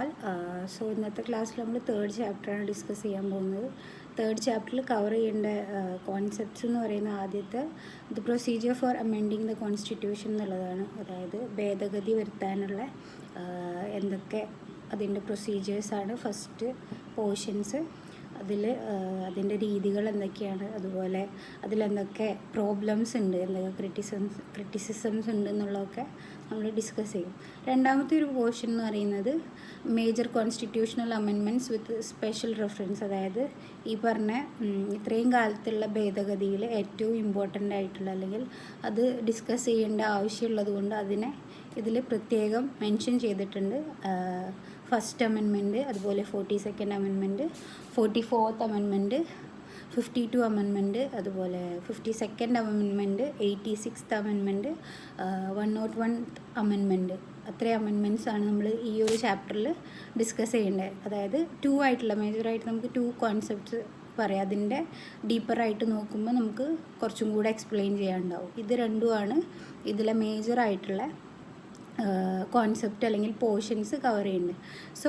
ആൾ. So ഇന്നത്തെ ക്ലാസ്സിൽ നമ്മൾ തേർഡ് ചാപ്റ്ററാണ് ഡിസ്കസ് ചെയ്യാൻ പോകുന്നത്. തേർഡ് ചാപ്റ്ററിൽ കവർ ചെയ്യേണ്ട കോൺസെപ്റ്റ്സ് എന്ന് പറയുന്ന ആദ്യത്തെ the procedure for amending the constitution എന്നുള്ളതാണ്. അതായത് ഭേദഗതി വരുത്താനുള്ള എന്തൊക്കെ അതിൻ്റെ പ്രൊസീജിയേഴ്സാണ് ഫസ്റ്റ് പോർഷൻസ്. അതിൻ്റെ രീതികൾ എന്തൊക്കെയാണ്, അതുപോലെ അതിലെന്തൊക്കെ പ്രോബ്ലംസ് ഉണ്ട്, എന്തൊക്കെ ക്രിറ്റിസിസംസ് ഉണ്ട് എന്നുള്ളതൊക്കെ നമ്മൾ ഡിസ്കസ് ചെയ്യും. രണ്ടാമത്തെ ഒരു പോർഷൻ എന്ന് പറയുന്നത് major constitutional amendments with special reference. അതായത് ഈ പറഞ്ഞ ഇത്രയും കാലത്തുള്ള ഭേദഗതിയിൽ ഏറ്റവും ഇമ്പോർട്ടൻ്റ് ആയിട്ടുള്ള അല്ലെങ്കിൽ അത് ഡിസ്കസ് ചെയ്യേണ്ട ആവശ്യമുള്ളത് കൊണ്ട് അതിനെ ഇതിൽ പ്രത്യേകം മെൻഷൻ ചെയ്തിട്ടുണ്ട്. ഫസ്റ്റ് അമെൻമെൻറ്റ്, അതുപോലെ 42nd amendment, 44th amendment, 52 amendment, അതുപോലെ 52nd amendment, 86th amendment, 101th amendment. അത്രയും അമെൻമെൻറ്റ്സ് ആണ് നമ്മൾ ഈ ഒരു ചാപ്റ്ററിൽ ഡിസ്കസ് ചെയ്യേണ്ടത്. അതായത് 2 ആയിട്ടുള്ള മേജറായിട്ട് നമുക്ക് 2 കോൺസെപ്റ്റ്സ് പറയാം. അതിൻ്റെ ഡീപ്പറായിട്ട് നോക്കുമ്പോൾ നമുക്ക് കുറച്ചും കൂടെ എക്സ്പ്ലെയിൻ ചെയ്യാനുണ്ടാവും. ഇത് രണ്ടുമാണ് ഇതിലെ മേജറായിട്ടുള്ള കോൺസെപ്റ്റ് അല്ലെങ്കിൽ പോർഷൻസ് കവർ ചെയ്യുന്നത്. സോ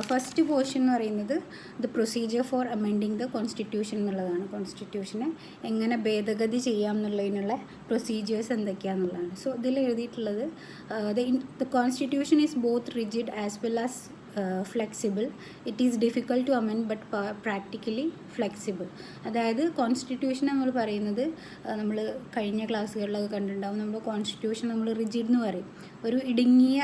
ഫസ്റ്റ് പോർഷൻ എന്ന് പറയുന്നത് the procedure for amending the constitution എന്നുള്ളതാണ്. കോൺസ്റ്റിറ്റ്യൂഷനെ എങ്ങനെ ഭേദഗതി ചെയ്യാം എന്നുള്ളതിനുള്ള പ്രൊസീജിയേഴ്സ് എന്തൊക്കെയാണെന്നുള്ളതാണ്. സോ ഇതിൽ എഴുതിയിട്ടുള്ളത് the constitution is both rigid as well as flexible. It is difficult to amend but practically flexible. അതായത് കോൺസ്റ്റിറ്റ്യൂഷൻ നമ്മൾ പറയുന്നത് നമ്മൾ കഴിഞ്ഞ ക്ലാസ്സുകളിലൊക്കെ കണ്ടിട്ടുണ്ടാവും. നമ്മൾ കോൺസ്റ്റിറ്റ്യൂഷൻ നമ്മൾ റിജിഡ് എന്ന് പറയും. ഒരു ഇടുങ്ങിയ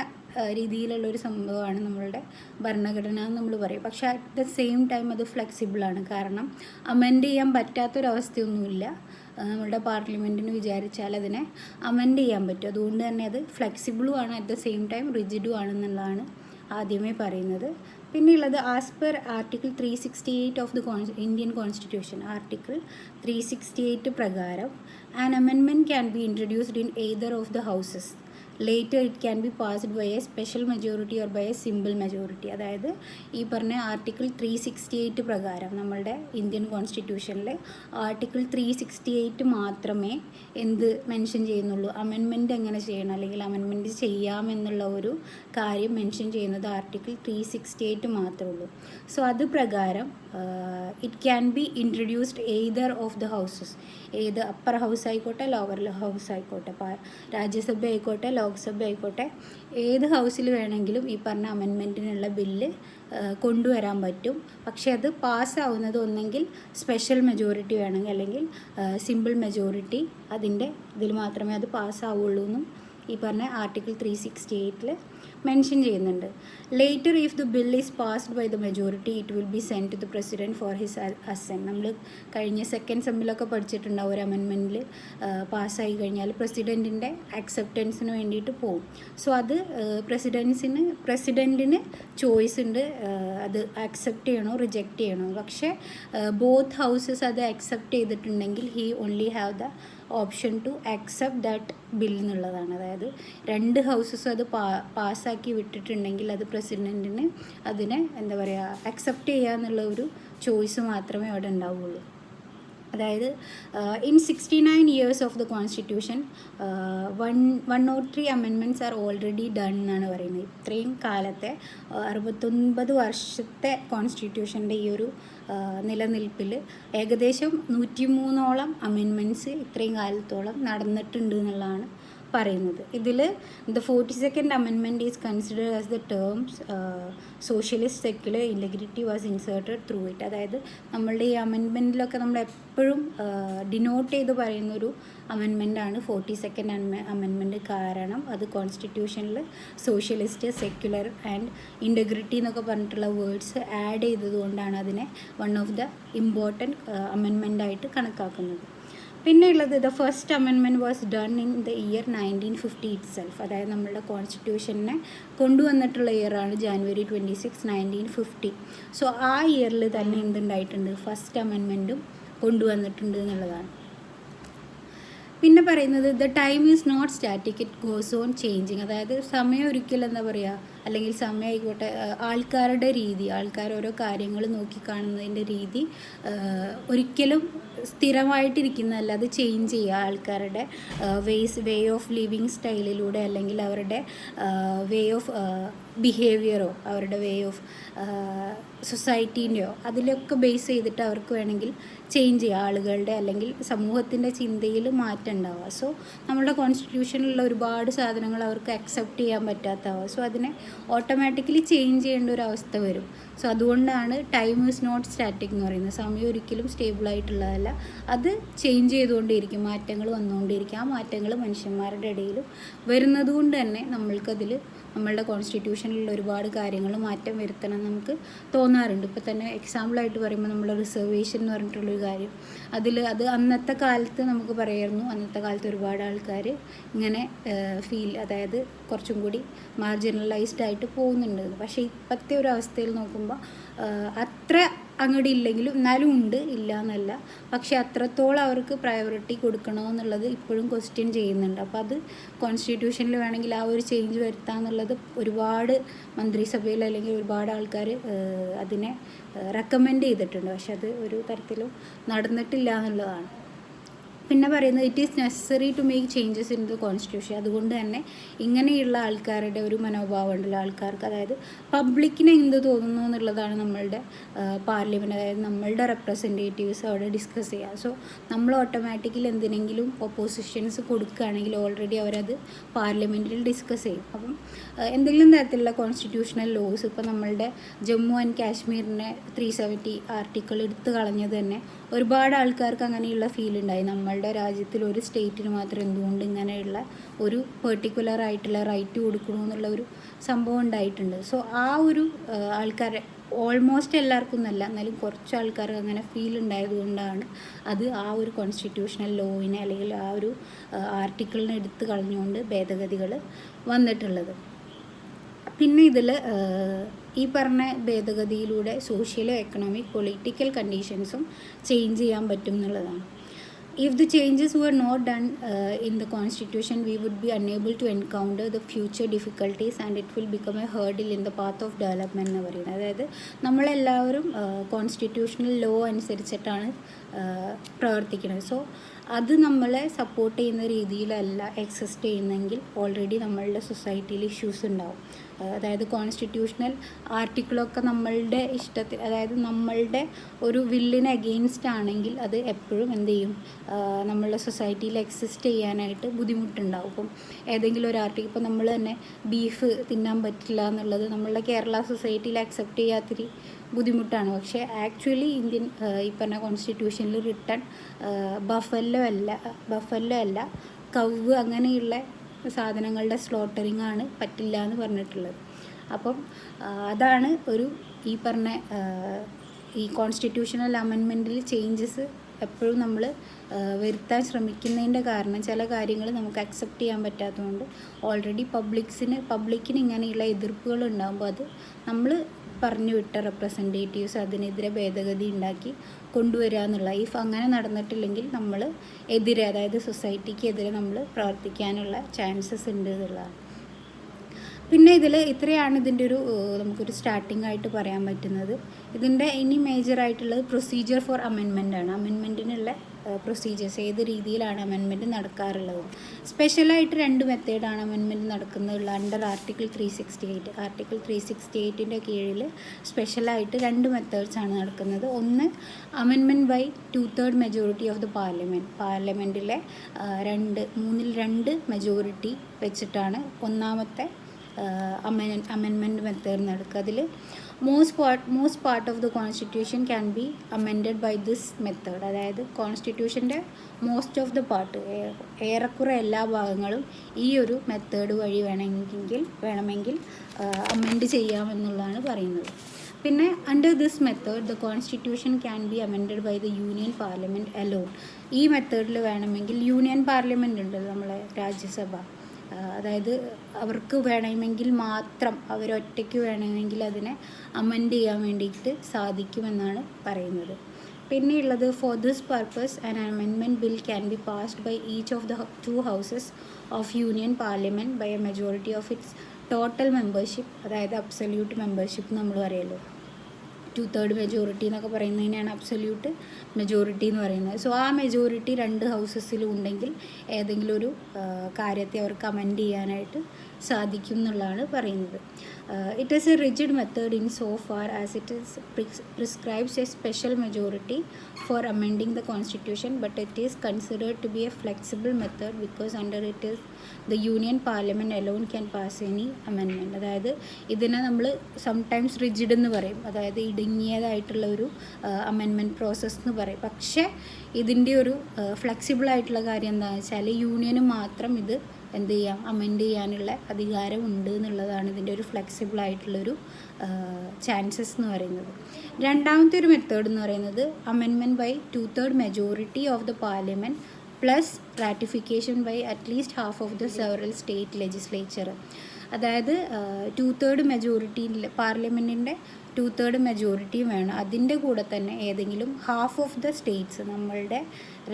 രീതിയിലുള്ളൊരു സംഭവമാണ് നമ്മളുടെ ഭരണഘടന എന്ന് നമ്മൾ പറയും. പക്ഷേ അറ്റ് ദ സെയിം ടൈം അത് ഫ്ലെക്സിബിളാണ്. കാരണം അമെൻഡ് ചെയ്യാൻ പറ്റാത്തൊരവസ്ഥയൊന്നുമില്ല. നമ്മളുടെ പാർലമെൻറ്റിന് വിചാരിച്ചാൽ അതിനെ അമെൻഡ് ചെയ്യാൻ പറ്റും. അതുകൊണ്ട് തന്നെ അത് ഫ്ലെക്സിബിളും ആണ്, അറ്റ് ദ സെയിം ടൈം റിജിഡും ആണെന്നുള്ളതാണ് ആദ്യമേ പറയുന്നത്. പിന്നെയുള്ളത് as per article 368 of the Indian constitution. Article 368 പ്രകാരം an amendment can be introduced in either of the houses. Later it can be passed by a special majority or by a simple majority. അതായത് ഈ പറഞ്ഞ article 368 പ്രകാരം നമ്മളുടെ Indian കോൺസ്റ്റിറ്റ്യൂഷനിൽ article 368 മാത്രമേ എന്ത് mention ചെയ്യുന്നുള്ളൂ, amendment എങ്ങനെ ചെയ്യണം അല്ലെങ്കിൽ അമെൻമെൻറ്റ് ചെയ്യാമെന്നുള്ള ഒരു കാര്യം മെൻഷൻ ചെയ്യുന്നത് ആർട്ടിക്കിൾ 368 മാത്രമേ ഉള്ളൂ. സോ അത് പ്രകാരം it can be introduced either of the houses. ഏത് അപ്പർ ഹൗസ് ആയിക്കോട്ടെ, ലോവർ ഹൗസ് ആയിക്കോട്ടെ, രാജ്യസഭ ആയിക്കോട്ടെ, ലോക്സഭ ആയിക്കോട്ടെ, ഏത് ഹൗസിൽ വേണമെങ്കിലും ഈ പറഞ്ഞ അമെൻമെൻറ്റിനുള്ള ബില്ല് കൊണ്ടുവരാൻ പറ്റും. പക്ഷേ അത് പാസ്സാവുന്നത് ഒന്നെങ്കിൽ സ്പെഷ്യൽ മെജോറിറ്റി വേണമെങ്കിൽ അല്ലെങ്കിൽ സിമ്പിൾ മെജോറിറ്റി അതിൻ്റെ ഇതിൽ മാത്രമേ അത് പാസ്സാവുള്ളൂ എന്നും ഈ പറഞ്ഞ ആർട്ടിക്കിൾ 368 മെൻഷൻ ചെയ്യുന്നുണ്ട്. Later if the bill is passed by the majority it will be send to the president for his assent. നമ്മൾ കഴിഞ്ഞ സെക്കൻഡ് സെമ്മിലൊക്കെ പഠിച്ചിട്ടുണ്ടാവും. ഒരു അമെൻമെൻറ്റിൽ പാസ്സായി കഴിഞ്ഞാൽ പ്രസിഡൻറ്റിൻ്റെ അക്സെപ്റ്റൻസിന് വേണ്ടിയിട്ട് പോകും. സോ അത് പ്രസിഡൻറ്റിന് ചോയ്സ് ഉണ്ട്, അത് അക്സെപ്റ്റ് ചെയ്യണോ റിജക്റ്റ് ചെയ്യണോ. പക്ഷേ ബോത്ത് ഹൗസസ് അത് അക്സെപ്റ്റ് ചെയ്തിട്ടുണ്ടെങ്കിൽ he only have the option to accept that bill എന്നുള്ളതാണ്. അതായത് രണ്ട് ഹൗസസ് അത് പാസ്സാക്കി വിട്ടിട്ടുണ്ടെങ്കിൽ അത് പ്രസിഡൻറ്റിന് അതിനെ എന്താ പറയുക അക്സെപ്റ്റ് ചെയ്യുക എന്നുള്ള ഒരു ചോയ്സ് മാത്രമേ അവിടെ ഉണ്ടാവുള്ളൂ. അതായത് in 69 years of the constitution 103 amendments are already done എന്നാണ് പറയുന്നത്. ഇത്രയും കാലത്തെ 69 വർഷത്തെ കോൺസ്റ്റിറ്റ്യൂഷൻ്റെ ഈ ഒരു നിലനിൽപ്പിൽ ഏകദേശം 103ഓളം അമെൻമെൻറ്റ്സ് ഇത്രയും കാലത്തോളം നടന്നിട്ടുണ്ട് എന്നുള്ളതാണ് പറയുന്നത്. ഇതിൽ the 42nd amendment is considered as the terms socialist secular integrity was inserted through it. അതായത് നമ്മളുടെ ഈ അമെൻമെൻറ്റിലൊക്കെ നമ്മൾ എപ്പോഴും ഡിനോട്ട് ചെയ്ത് പറയുന്നൊരു അമെൻമെൻറ്റാണ് 42nd അമെൻമെൻറ്റ്. കാരണം അത് കോൺസ്റ്റിറ്റ്യൂഷനിൽ സോഷ്യലിസ്റ്റ്, സെക്യുലർ ആൻഡ് ഇൻറ്റഗ്രിറ്റി എന്നൊക്കെ പറഞ്ഞിട്ടുള്ള വേർഡ്സ് ആഡ് ചെയ്തതുകൊണ്ടാണ് അതിനെ വൺ ഓഫ് ദ ഇമ്പോർട്ടൻറ്റ് അമെൻമെൻറ്റായിട്ട് കണക്കാക്കുന്നത്. പിന്നെ ഉള്ളത് the first amendment was done in the year 1950 itself. അതായത് നമ്മളുടെ കോൺസ്റ്റിറ്റ്യൂഷനെ കൊണ്ടുവന്നിട്ടുള്ള ഇയറാണ് January 26, 1950. സോ ആ ഇയറിൽ തന്നെ എന്തുണ്ടായിട്ടുണ്ട്, ഫസ്റ്റ് അമെൻമെൻറ്റും കൊണ്ടുവന്നിട്ടുണ്ട് എന്നുള്ളതാണ്. പിന്നെ പറയുന്നത് the time is not static, it goes on changing. അതായത് സമയം ഒരിക്കലും എന്താ പറയുക, അല്ലെങ്കിൽ സമയമായിക്കോട്ടെ, ആൾക്കാരുടെ രീതി, ആൾക്കാർ ഓരോ കാര്യങ്ങൾ നോക്കിക്കാണുന്നതിൻ്റെ രീതി ഒരിക്കലും സ്ഥിരമായിട്ടിരിക്കുന്നതല്ല, അത് ചേഞ്ച് ചെയ്യുക. ആൾക്കാരുടെ വേ ഓഫ് ലിവിങ് സ്റ്റൈലിലൂടെ അല്ലെങ്കിൽ അവരുടെ വേ ഓഫ് ബിഹേവിയറോ അവരുടെ വേ ഓഫ് സൊസൈറ്റീൻ്റെയോ അതിലൊക്കെ ബേസ് ചെയ്തിട്ട് അവർക്ക് വേണമെങ്കിൽ ചേഞ്ച് ചെയ്യുക, ആളുകളുടെ അല്ലെങ്കിൽ സമൂഹത്തിൻ്റെ ചിന്തയിൽ മാറ്റം ഉണ്ടാവുക. സോ നമ്മുടെ കോൺസ്റ്റിറ്റ്യൂഷനിലുള്ള ഒരുപാട് സാധനങ്ങൾ അവർക്ക് അക്സെപ്റ്റ് ചെയ്യാൻ പറ്റാത്തതാവുക. സോ അതിനെ ഓട്ടോമാറ്റിക്കലി ചേഞ്ച് ചെയ്യേണ്ട ഒരു അവസ്ഥ വരും. സോ അതുകൊണ്ടാണ് ടൈം ഈസ് നോട്ട് സ്റ്റാറ്റിക് എന്ന് പറയുന്നത്. സമയം ഒരിക്കലും സ്റ്റേബിളായിട്ടുള്ളതല്ല, അത് ചേഞ്ച് ചെയ്തുകൊണ്ടേയിരിക്കും, മാറ്റങ്ങൾ വന്നുകൊണ്ടേയിരിക്കും. ആ മാറ്റങ്ങൾ മനുഷ്യന്മാരുടെ ഇടയിലും വരുന്നത് കൊണ്ട് തന്നെ നമ്മൾക്കതിൽ നമ്മളുടെ കോൺസ്റ്റിറ്റ്യൂഷനിലുള്ള ഒരുപാട് കാര്യങ്ങൾ മാറ്റം വരുത്തണം നമുക്ക് തോന്നാറുണ്ട്. ഇപ്പോൾ തന്നെ എക്സാമ്പിളായിട്ട് പറയുമ്പോൾ നമ്മൾ റിസർവേഷൻ എന്ന് പറഞ്ഞിട്ടുള്ളൊരു കാര്യം, അത് അന്നത്തെ കാലത്ത് നമുക്ക് പറയായിരുന്നു, അന്നത്തെ കാലത്ത് ഒരുപാട് ആൾക്കാർ ഇങ്ങനെ അതായത് കുറച്ചും കൂടി മാർജിനലൈസ്ഡ് ആയിട്ട് പോകുന്നുണ്ട്. പക്ഷേ ഇപ്പോഴത്തെ ഒരു അവസ്ഥയിൽ നോക്കുമ്പോൾ അത്ര അങ്ങോട്ട് ഇല്ലെങ്കിലും എന്നാലും ഉണ്ട്, ഇല്ല എന്നല്ല. പക്ഷേ അത്രത്തോളം അവർക്ക് പ്രയോറിറ്റി കൊടുക്കണമെന്നുള്ളത് ഇപ്പോഴും ക്വസ്റ്റ്യൻ ചെയ്യുന്നുണ്ട്. അപ്പോൾ അത് കോൺസ്റ്റിറ്റ്യൂഷനിൽ വേണമെങ്കിൽ ആ ഒരു ചേഞ്ച് വരുത്താമെന്നുള്ളത് ഒരുപാട് മന്ത്രിസഭയിൽ അല്ലെങ്കിൽ ഒരുപാട് ആൾക്കാർ അതിനെ റെക്കമെൻഡ് ചെയ്തിട്ടുണ്ട്. പക്ഷെ അത് ഒരു തരത്തിലും നടന്നിട്ടില്ല എന്നുള്ളതാണ്. പിന്നെ പറയുന്നത് it is necessary to make changes in the constitution. അതുകൊണ്ട് തന്നെ ഇങ്ങനെയുള്ള ആൾക്കാരുടെ ഒരു മനോഭാവം ഉണ്ടല്ലോ ആൾക്കാർക്ക്, അതായത് പബ്ലിക്കിന് എന്ത് തോന്നുന്നു എന്നുള്ളതാണ് നമ്മളുടെ പാർലമെൻറ്റ്, അതായത് നമ്മളുടെ റെപ്രസെൻറ്റേറ്റീവ്സ് അവിടെ ഡിസ്കസ് ചെയ്യുക. സോ നമ്മൾ ഓട്ടോമാറ്റിക്കലി എന്തിനെങ്കിലും ഒപ്പോസിഷൻസ് കൊടുക്കുകയാണെങ്കിൽ ഓൾറെഡി അവരത് പാർലമെൻറ്റിൽ ഡിസ്കസ് ചെയ്യും. അപ്പം എന്തെങ്കിലും തരത്തിലുള്ള കോൺസ്റ്റിറ്റ്യൂഷണൽ ലോസ്, ഇപ്പോൾ നമ്മളുടെ ജമ്മു ആൻഡ് കാശ്മീരിനെ 370 ആർട്ടിക്കിൾ എടുത്തു കളഞ്ഞത് തന്നെ ഒരുപാട് ആൾക്കാർക്ക് അങ്ങനെയുള്ള ഫീൽ ഉണ്ടായി. നമ്മളുടെ രാജ്യത്തിൽ ഒരു സ്റ്റേറ്റിന് മാത്രം എന്തുകൊണ്ട് ഇങ്ങനെയുള്ള ഒരു പെർട്ടിക്കുലർ ആയിട്ടുള്ള റൈറ്റ് കൊടുക്കണമെന്നുള്ള ഒരു സംഭവം ഉണ്ടായിട്ടുണ്ട്. സോ ആ ഒരു ആൾക്കാരെ ഓൾമോസ്റ്റ് എല്ലാവർക്കും എന്നല്ല, എന്നാലും കുറച്ച് ആൾക്കാർക്ക് അങ്ങനെ ഫീൽ ഉണ്ടായത് കൊണ്ടാണ് അത് ആ ഒരു കോൺസ്റ്റിറ്റ്യൂഷണൽ ലോയിനെ അല്ലെങ്കിൽ ആ ഒരു ആർട്ടിക്കിളിനെ എടുത്ത് കളഞ്ഞുകൊണ്ട് ഭേദഗതികൾ വന്നിട്ടുള്ളത്. പിന്നെ ഇതിൽ ഈ പറഞ്ഞ ഭേദഗതിയിലൂടെ സോഷ്യലോ എക്കണോമിക് പൊളിറ്റിക്കൽ കണ്ടീഷൻസും ചേഞ്ച് ചെയ്യാൻ പറ്റും എന്നുള്ളതാണ്. If the changes were not done in the constitution, we would be unable to encounter the future difficulties and it will become a hurdle in the path of development എന്ന് പറയുന്നത്. അതായത് നമ്മളെല്ലാവരും constitutional law അനുസരിച്ചിട്ടാണ് പ്രവർത്തിക്കുന്നത്. So അത് നമ്മളെ support ചെയ്യുന്ന രീതിയിലല്ല എക്സിസ്റ്റ് ചെയ്യുന്നെങ്കിൽ ഓൾറെഡി നമ്മളുടെ സൊസൈറ്റിയിൽ ഇഷ്യൂസ് ഉണ്ടാവും. അതായത് കോൺസ്റ്റിറ്റ്യൂഷണൽ ആർട്ടിക്കിളൊക്കെ നമ്മളുടെ ഇഷ്ടത്തിൽ, അതായത് നമ്മളുടെ ഒരു വില്ലിന് അഗെയിൻസ്റ്റ് ആണെങ്കിൽ അത് എപ്പോഴും എന്ത് ചെയ്യും, നമ്മളുടെ സൊസൈറ്റിയിൽ എക്സിസ്റ്റ് ചെയ്യാനായിട്ട് ബുദ്ധിമുട്ടുണ്ടാവും. ഇപ്പം ഏതെങ്കിലും ഒരു ആർട്ടിക്കിൾ, ഇപ്പോൾ നമ്മൾ തന്നെ ബീഫ് തിന്നാൻ പറ്റില്ല എന്നുള്ളത് നമ്മളുടെ കേരള സൊസൈറ്റിയിൽ അക്സെപ്റ്റ് ചെയ്യാത്തൊരു ബുദ്ധിമുട്ടാണ്. പക്ഷേ ആക്ച്വലി ഇന്ത്യൻ ഈ പറഞ്ഞ കോൺസ്റ്റിറ്റ്യൂഷനിൽ റിട്ടൺ ബഫല്ലോ അല്ല കവ് അങ്ങനെയുള്ള സാധനങ്ങളുടെ സ്ലോട്ടറിങ് ആണ് പറ്റില്ല എന്ന് പറഞ്ഞിട്ടുള്ളത്. അപ്പം അതാണ് ഈ പറഞ്ഞ ഈ കോൺസ്റ്റിറ്റ്യൂഷണൽ അമെൻമെൻറ്റിൽ ചേഞ്ചസ് എപ്പോഴും നമ്മൾ വരുത്താൻ ശ്രമിക്കുന്നതിൻ്റെ കാരണം ചില കാര്യങ്ങൾ നമുക്ക് അക്സെപ്റ്റ് ചെയ്യാൻ പറ്റാത്തതുകൊണ്ട് ഓൾറെഡി പബ്ലിക്കിന് ഇങ്ങനെയുള്ള എതിർപ്പുകൾ ഉണ്ടാകുമ്പോൾ അത് നമ്മൾ പറഞ്ഞു വിട്ട റെപ്രസെൻറ്റേറ്റീവ്സ് അതിനെതിരെ ഭേദഗതി ഉണ്ടാക്കി കൊണ്ടുവരിക എന്നുള്ള, ഇഫ് അങ്ങനെ നടന്നിട്ടില്ലെങ്കിൽ നമ്മൾ അതായത് സൊസൈറ്റിക്ക് എതിരെ നമ്മൾ പ്രവർത്തിക്കാനുള്ള ചാൻസസ് ഉണ്ട് എന്നുള്ളതാണ്. പിന്നെ ഇത്രയാണ് ഇതിൻ്റെ നമുക്കൊരു സ്റ്റാർട്ടിംഗ് ആയിട്ട് പറയാൻ പറ്റുന്നത്. ഇതിൻ്റെ ഇനി മേജറായിട്ടുള്ളത് പ്രൊസീജിയർ ഫോർ അമെൻമെൻ്റ് ആണ്. അമെൻമെൻറ്റിനുള്ള പ്രൊസീജിയേഴ്സ്, ഏത് രീതിയിലാണ് അമെൻമെൻറ്റ് നടക്കാറുള്ളത്. സ്പെഷ്യലായിട്ട് 2 മെത്തേഡാണ് അമെൻമെൻറ്റ് നടക്കുന്നത് അണ്ടർ ആർട്ടിക്കിൾ 368. ആർട്ടിക്കിൾ 368ൻ്റെ കീഴിൽ സ്പെഷ്യലായിട്ട് 2 മെത്തേഡ്സാണ് നടക്കുന്നത്. ഒന്ന് amendment by 2/3 majority of the പാർലമെൻറ്റിലെ 3/2 മെജോറിറ്റി വെച്ചിട്ടാണ് ഒന്നാമത്തെ അമെൻമെൻറ്റ് മെത്തേഡ് നടക്കുക. അതിൽ most part of the constitution can be amended by this method. അതായത് കോൺസ്റ്റിറ്റ്യൂഷൻ്റെ മോസ്റ്റ് ഓഫ് ദ പാർട്ട്, ഏറെക്കുറെ എല്ലാ ഭാഗങ്ങളും ഈ ഒരു മെത്തേഡ് വഴി വേണമെങ്കിൽ അമെൻഡ് ചെയ്യാമെന്നുള്ളതാണ് പറയുന്നത്. പിന്നെ under this method the constitution can be amended by the union parliament alone. ഈ മെത്തേഡിൽ വേണമെങ്കിൽ യൂണിയൻ പാർലമെൻറ്റ് ഉണ്ട് നമ്മളെ രാജ്യസഭ, അതായത് അവർക്ക് വേണമെങ്കിൽ മാത്രം അവരൊറ്റയ്ക്ക് വേണമെങ്കിൽ അതിനെ അമെൻഡ് ചെയ്യാൻ വേണ്ടിയിട്ട് സാധിക്കുമെന്നാണ് പറയുന്നത്. പിന്നെയുള്ളത് for this purpose an amendment bill can be passed by each of the 2 houses of union parliament by a majority of its total membership. അതായത് അബ്സല്യൂട്ട് മെമ്പർഷിപ്പ് നമ്മൾ പറയുമല്ലോ, 2/3 മെജോറിറ്റി എന്നൊക്കെ പറയുന്നതിനാണ് അബ്സല്യൂട്ട് മെജോറിറ്റി എന്ന് പറയുന്നത്. സോ ആ മെജോറിറ്റി 2 ഹൗസസിലും ഉണ്ടെങ്കിൽ ഏതെങ്കിലും ഒരു കാര്യത്തെ അവർക്ക് അമെൻഡ് ചെയ്യാനായിട്ട് സാധിക്കും എന്നുള്ളതാണ് പറയുന്നത്. It is a rigid method in so far as it is prescribes a special majority for amending the constitution, but it is considered to be a flexible method because under it is the union parliament alone can pass any amendment. അതായത് ഇതിനെ നമ്മൾ sometimes rigid എന്ന് പറയും, അതായത് ഇടുങ്ങിയതായിട്ടുള്ള ഒരു amendment process എന്ന് പറയും. പക്ഷേ ഇതിൻ്റെ ഒരു ഫ്ലെക്സിബിൾ ആയിട്ടുള്ള കാര്യം എന്താണെന്ന് വെച്ചാൽ യൂണിയന് മാത്രം ഇത് എന്ത് ചെയ്യാം, അമെൻഡ് ചെയ്യാനുള്ള അധികാരം ഉണ്ട് എന്നുള്ളതാണ് ഇതിൻ്റെ ഒരു ഫ്ലെക്സിബിൾ ആയിട്ടുള്ളൊരു ചാൻസസ് എന്ന് പറയുന്നത്. രണ്ടാമത്തെ ഒരു മെത്തേഡ് എന്ന് പറയുന്നത് amendment by 2/3 majority of the parliament plus ratification by at least half of the several state legislature. അതായത് 2/3 മെജോറിറ്റി പാർലമെൻറ്റിൻ്റെ 2/3 മെജോറിറ്റിയും വേണം. അതിൻ്റെ കൂടെ തന്നെ ഏതെങ്കിലും ഹാഫ് ഓഫ് ദ സ്റ്റേറ്റ്സ്, നമ്മളുടെ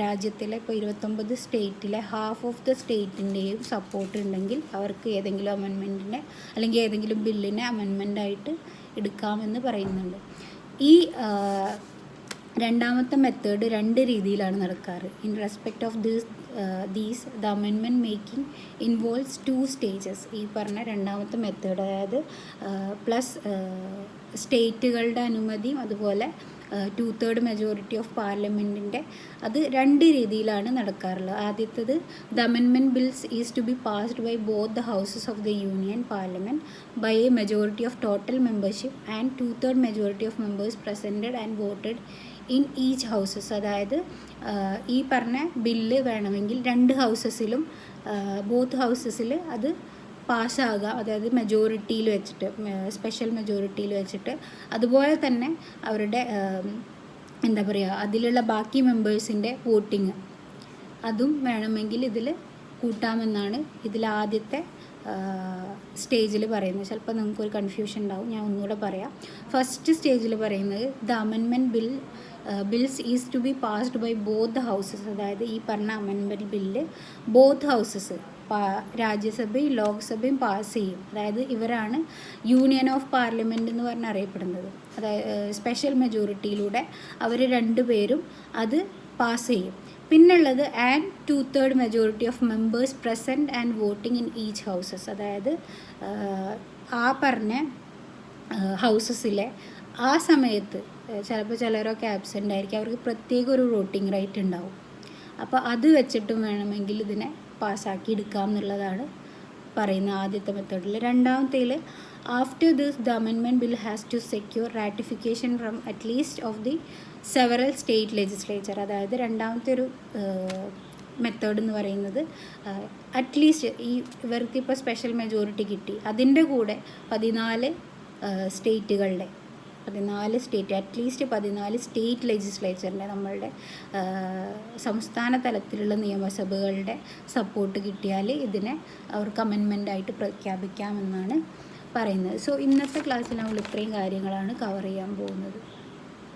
രാജ്യത്തിലെ ഇപ്പോൾ 29 സ്റ്റേറ്റിലെ ഹാഫ് ഓഫ് ദ സ്റ്റേറ്റിൻ്റെയും സപ്പോർട്ട് ഉണ്ടെങ്കിൽ അവർക്ക് ഏതെങ്കിലും അമെൻമെൻറ്റിനെ അല്ലെങ്കിൽ ഏതെങ്കിലും ബില്ലിനെ അമെൻമെൻറ്റായിട്ട് എടുക്കാമെന്ന് പറയുന്നുണ്ട്. ഈ രണ്ടാമത്തെ മെത്തേഡ് 2 രീതിയിലാണ് നടക്കാറ്. In respect of these the amendment making involves 2 stages. ഈ പറഞ്ഞ രണ്ടാമത്തെ മെത്തേഡ്, അതായത് പ്ലസ് സ്റ്റേറ്റുകളുടെ അനുമതിയും അതുപോലെ 2/3 മെജോറിറ്റി ഓഫ് പാർലമെൻറ്റിൻ്റെ, അത് 2 രീതിയിലാണ് നടക്കാറുള്ളത്. ആദ്യത്തേത് the amendment bills is to be passed by both the houses of the union parliament by a majority of total membership and 2/3 majority of members presented and voted in each houses. അതായത് ഈ പറഞ്ഞ bill വേണമെങ്കിൽ 2 ഹൗസസിലും both ഹൗസസിൽ അത് പാസ്സാകാം, അതായത് മെജോറിറ്റിയിൽ വെച്ചിട്ട്, special മെജോറിറ്റിയിൽ വെച്ചിട്ട്. അതുപോലെ തന്നെ അവരുടെ എന്താ പറയുക, അതിലുള്ള ബാക്കി മെമ്പേഴ്സിൻ്റെ വോട്ടിങ് അതും വേണമെങ്കിൽ ഇതിൽ കൂട്ടാമെന്നാണ് ഇതിലാദ്യത്തെ സ്റ്റേജിൽ പറയുന്നത്. ചിലപ്പോൾ നിങ്ങൾക്കൊരു കൺഫ്യൂഷൻ ഉണ്ടാവും, ഞാൻ ഒന്നുകൂടെ പറയാം. ഫസ്റ്റ് സ്റ്റേജിൽ പറയുന്നത് the amendment bills is to be passed by both the houses. അതായത് ഈ പറഞ്ഞ അമെൻമെൻറ്റ് ബില്ല് ബോത്ത് ഹൗസസ്, രാജ്യസഭയും ലോക്സഭയും പാസ് ചെയ്യും. അതായത് ഇവരാണ് യൂണിയൻ ഓഫ് പാർലമെൻറ്റ് എന്ന് പറഞ്ഞ് അറിയപ്പെടുന്നത്. അതായത് സ്പെഷ്യൽ മെജോറിറ്റിയിലൂടെ അവർ 2 പേരും അത് പാസ് ചെയ്യും. പിന്നുള്ളത് and 2/3 majority of members present and voting in each houses. അതായത് ആ പറഞ്ഞ ഹൗസസിലെ ആ സമയത്ത് ചിലപ്പോൾ ചിലരൊക്കെ ആബ്സെൻ്റ് ആയിരിക്കും, അവർക്ക് പ്രത്യേക ഒരു വോട്ടിംഗ് റൈറ്റ് ഉണ്ടാവും. അപ്പോൾ അത് വെച്ചിട്ടും വേണമെങ്കിൽ ഇതിനെ പാസ്സാക്കി എടുക്കാം എന്നുള്ളതാണ് പറയുന്ന ആദ്യത്തെ മെത്തേഡിൽ. രണ്ടാമത്തേൽ after this the amendment bill has to secure ratification from at least of the several state legislature. അതായത് രണ്ടാമത്തെ ഒരു മെത്തേഡ് എന്ന് പറയുന്നത് അറ്റ്ലീസ്റ്റ് ഇവർക്കിപ്പോൾ സ്പെഷ്യൽ മെജോറിറ്റി കിട്ടി, അതിൻ്റെ കൂടെ 14 സ്റ്റേറ്റുകളുടെ 14 സ്റ്റേറ്റ്, അറ്റ്ലീസ്റ്റ് 14 സ്റ്റേറ്റ് ലെജിസ്ലേച്ചറിൻ്റെ, നമ്മളുടെ സംസ്ഥാന തലത്തിലുള്ള നിയമസഭകളുടെ സപ്പോർട്ട് കിട്ടിയാൽ ഇതിനെ അവർക്ക് അമെൻമെൻറ്റായിട്ട് പ്രഖ്യാപിക്കാമെന്നാണ് പറയുന്നത്. സോ ഇന്നത്തെ ക്ലാസ്സിൽ നമ്മൾ ഇത്രയും കാര്യങ്ങളാണ് കവർ ചെയ്യാൻ പോകുന്നത്.